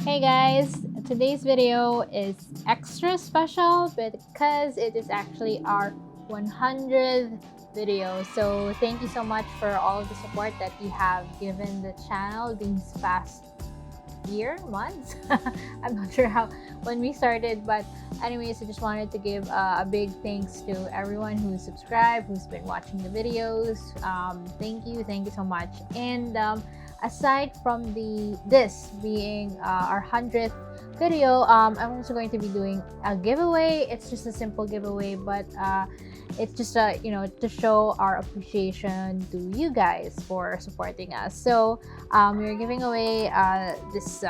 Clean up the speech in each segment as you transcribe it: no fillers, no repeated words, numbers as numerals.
Hey guys, today's video is extra special because it is actually our 100th video. So thank you so much for all of the support that you have given the channel these past months. I'm not sure when we started, but anyways, I just wanted to give a big thanks to everyone who's subscribed, who's been watching the videos. Thank you so much. And aside from this being our 100th video, I'm also going to be doing a giveaway. It's just a simple giveaway, but it's just to show our appreciation to you guys for supporting us. So we're giving away this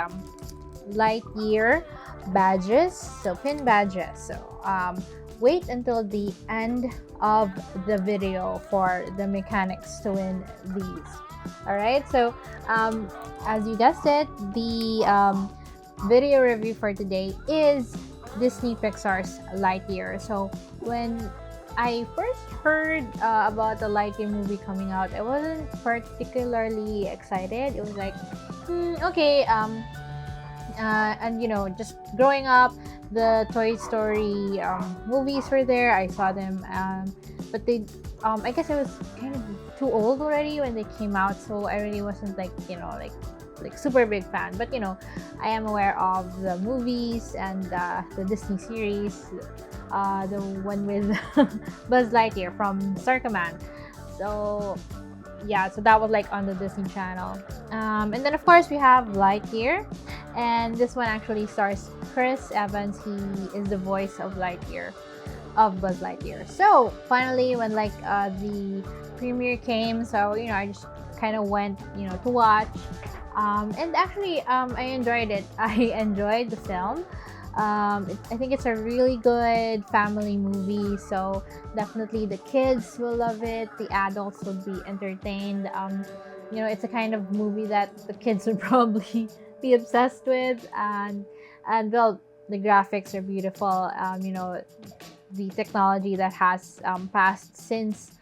Lightyear badges, so pin badges. So wait until the end of the video for the mechanics to win these. All right, so as you guessed it, the video review for today is Disney Pixar's Lightyear. So when I first heard about the Lightyear movie coming out, I wasn't particularly excited. It was like, okay, and just growing up, the Toy Story movies were there. I saw them, but they, I guess I was kind of too old already when they came out, so I really wasn't like super big fan. But I am aware of the movies and the Disney series, the one with Buzz Lightyear from Circle Man. So yeah, so that was like on the Disney Channel. And then of course we have Lightyear, and this one actually stars Chris Evans. He is the voice of Buzz Lightyear. So finally, when the premiere came, so I just kind of went to watch, and actually I enjoyed it. I enjoyed the film. I think it's a really good family movie, so definitely the kids will love it, the adults will be entertained. It's a kind of movie that the kids would probably be obsessed with, and well, the graphics are beautiful. The technology that has passed since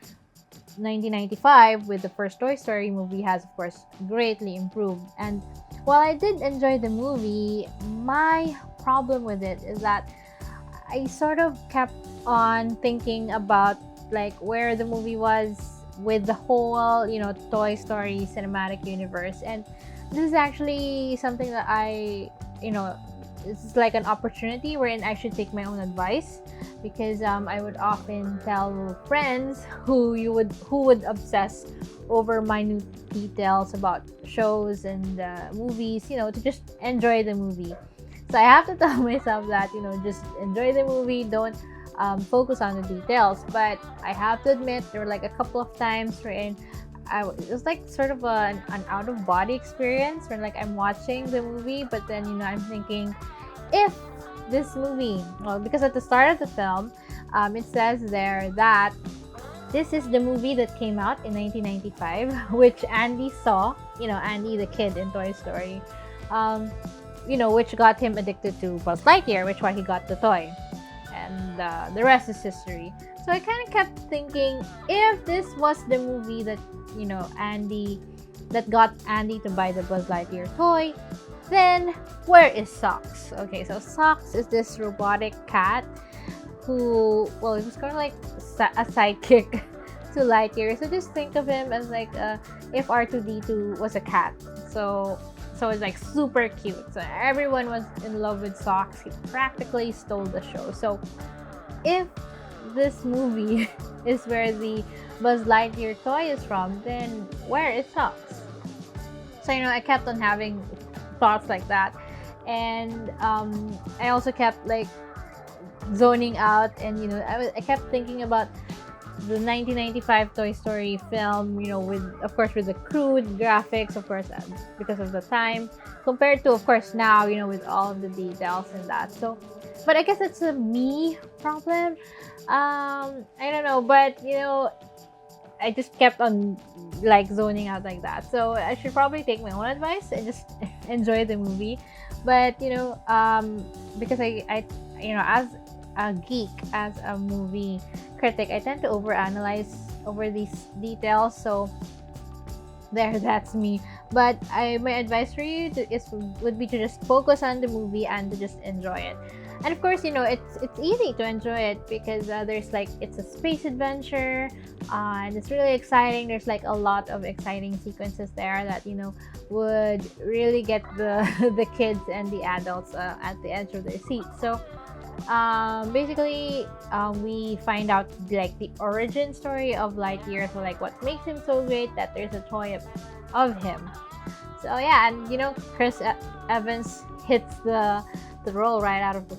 1995 with the first Toy Story movie has of course greatly improved. And while I did enjoy the movie, my problem with it is that I sort of kept on thinking about where the movie was with the whole Toy Story cinematic universe. And this is actually something that this is like an opportunity wherein I should take my own advice, because I would often tell friends who would obsess over minute details about shows and movies, to just enjoy the movie. So I have to tell myself that just enjoy the movie, don't focus on the details. But I have to admit, there were a couple of times wherein it was sort of an out-of-body experience when I'm watching the movie, but then I'm thinking, if this movie, well, because at the start of the film, it says there that this is the movie that came out in 1995, which Andy saw, Andy the kid in Toy Story, which got him addicted to Buzz Lightyear, which why he got the toy, and the rest is history. So I kind of kept thinking, if this was the movie that that got Andy to buy the Buzz Lightyear toy, then where is Socks? Okay, so Socks is this robotic cat who, well, it was kind of like a sidekick to Lightyear. So just think of him as if R2-D2 was a cat. So it's super cute. So everyone was in love with Socks. He practically stole the show. So if this movie is where the Buzz Lightyear toy is from, then where is Socks? So I kept on having thoughts like that, and I also kept zoning out, and I kept thinking about the 1995 Toy Story film, with the crude graphics, of course, because of the time, compared to, of course, now, with all of the details and that. So, but I guess it's a me problem. I don't know, but I just kept on zoning out like that. So I should probably take my own advice and just enjoy the movie. But because I as a geek, as a movie critic, I tend to overanalyze over these details. So there, that's me. But my advice for you would be to just focus on the movie and to just enjoy it. And of course, it's easy to enjoy it because there's like, it's a space adventure, and it's really exciting. There's like a lot of exciting sequences there that would really get the the kids and the adults at the edge of their seats. So basically, we find out like the origin story of Lightyear, so like what makes him so great that there's a toy of him. So yeah, and Chris Evans hits the role right out of the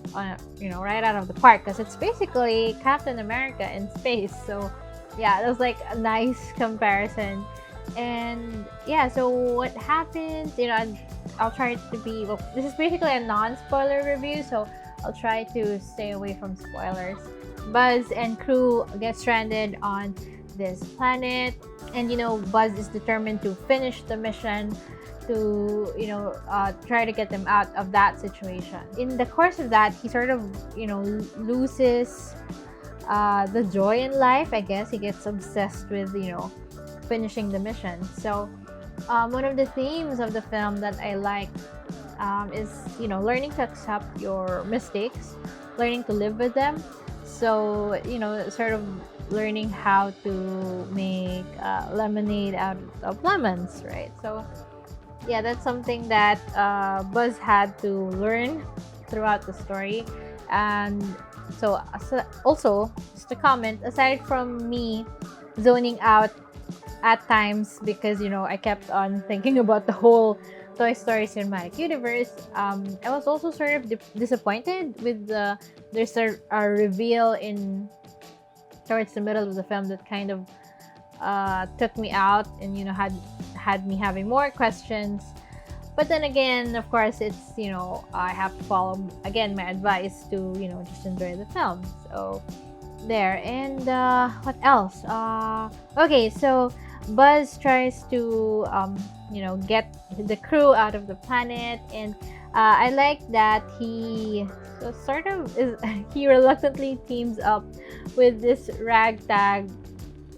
right out of the park, because it's basically Captain America in space. So yeah, that was like a nice comparison. And yeah, so what happens, I'll try to be, well, this is basically a non-spoiler review, so I'll try to stay away from spoilers. Buzz and crew get stranded on this planet, and Buzz is determined to finish the mission to try to get them out of that situation. In the course of that, he sort of loses the joy in life, I guess. He gets obsessed with finishing the mission. So one of the themes of the film that I like is learning to accept your mistakes, learning to live with them. So sort of learning how to make lemonade out of lemons, right? So yeah, that's something that Buzz had to learn throughout the story. And so also, just a comment, aside from me zoning out at times because I kept on thinking about the whole Toy Story cinematic universe, I was also sort of disappointed with there's a reveal towards the middle of the film that kind of took me out and had me having more questions. But then again, of course, it's I have to follow again my advice to just enjoy the film. So there. And what else? Okay, so Buzz tries to get the crew out of the planet, and I like that he he reluctantly teams up with this ragtag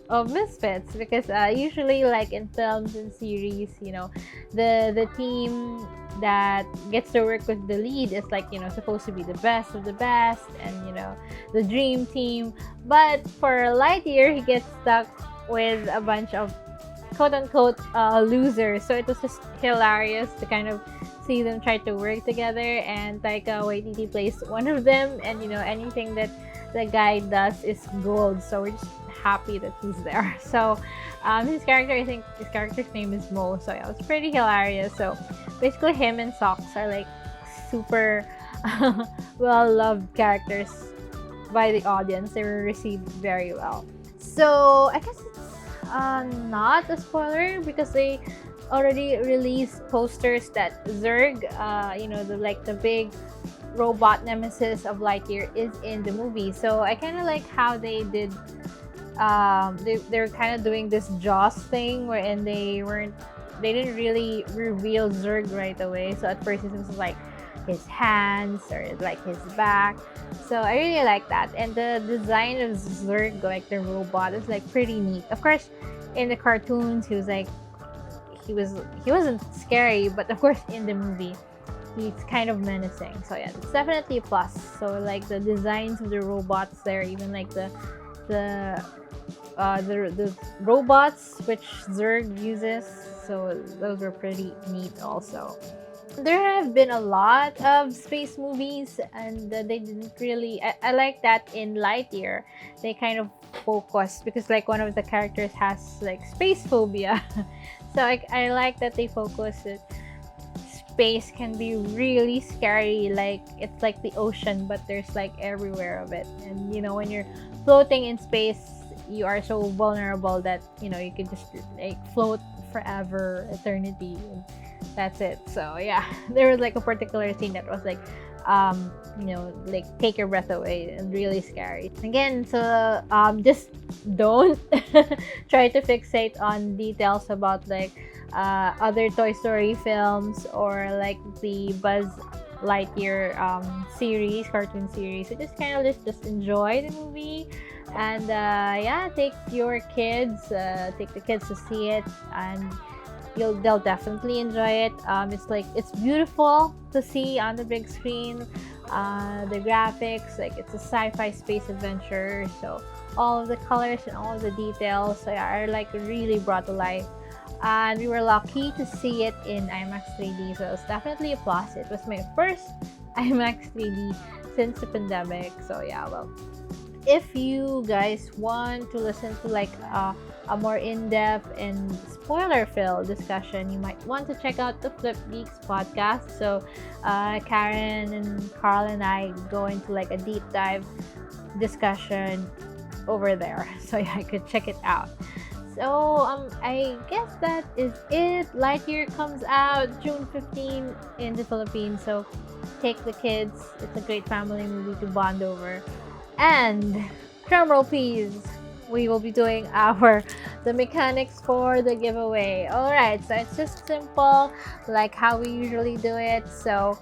of misfits, because usually, like in films and series, the team that gets to work with the lead is like supposed to be the best of the best, and the dream team. But for Lightyear, he gets stuck with a bunch of quote-unquote losers. So it was just hilarious to kind of see them try to work together, and Taika Waititi plays one of them, and anything that the guy does is gold. So we're just happy that he's there. So his character, I think his character's name is Mo, so yeah, it was pretty hilarious. So basically him and Socks are like super well-loved characters by the audience. They were received very well. So I guess it's not a spoiler because they already released posters that Zurg, the big robot nemesis of Lightyear, is in the movie. So I kind of like how they did. They're kind of doing this Jaws thing wherein they didn't really reveal Zurg right away. So at first it was like his hands or like his back. So I really like that, and the design of Zurg, like the robot, is like pretty neat. Of course, in the cartoons he wasn't scary, but of course in the movie he's kind of menacing. So yeah, it's definitely a plus. So like the designs of the robots there, even like the robots which Zurg uses, so those were pretty neat also. There have been a lot of space movies, and they didn't really I like that in Lightyear they kind of focused, because like one of the characters has like space phobia. So I like that they focus it. Space can be really scary, like it's like the ocean, but there's like everywhere of it. And when you're floating in space, you are so vulnerable that you could just like float forever, eternity, and that's it. So yeah, there was like a particular scene that was like like take your breath away and really scary. Again, so just don't try to fixate on details about like other Toy Story films or like the Buzz Lightyear cartoon series. So just kind of just enjoy the movie, and take your kids, take the kids to see it, and they'll definitely enjoy it. It's beautiful to see on the big screen. The graphics, like it's a sci-fi space adventure, so all of the colors and all of the details are like really brought to life. And we were lucky to see it in IMAX 3D, so it's definitely a plus. It was my first IMAX 3D since the pandemic. So yeah, well, if you guys want to listen to like a more in-depth and spoiler-filled discussion, you might want to check out the Flip Geeks podcast. So Karen and Carl and I go into like a deep dive discussion over there, so yeah, I could check it out. So I guess that is it. Lightyear comes out June 15 in the Philippines, so take the kids. It's a great family movie to bond over. And drumroll please, we will be doing the mechanics for the giveaway. All right, so it's just simple, like how we usually do it. So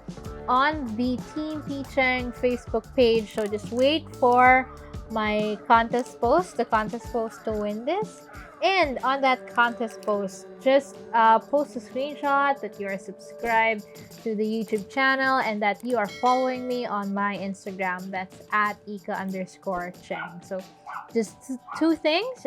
on the Team Picheng Facebook page, so just wait for my contest post, the contest post to win this. And on that contest post, just post a screenshot that you are subscribed to the YouTube channel and that you are following me on my Instagram. That's at Ika_Cheng. So just two things,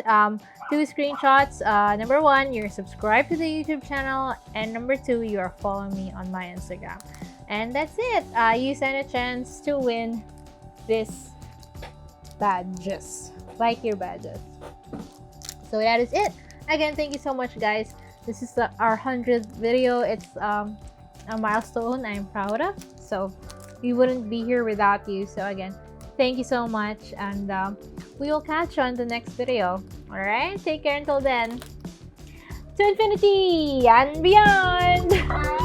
two screenshots. Number one, you're subscribed to the YouTube channel, and number two, you are following me on my Instagram. And that's it. You stand a chance to win this badges, Lightyear badges. So that is it. Again, thank you so much, guys. This is our 100th video. It's a milestone I'm proud of. So we wouldn't be here without you. So again, thank you so much, and we will catch you on the next video. All right, take care until then. To infinity and beyond.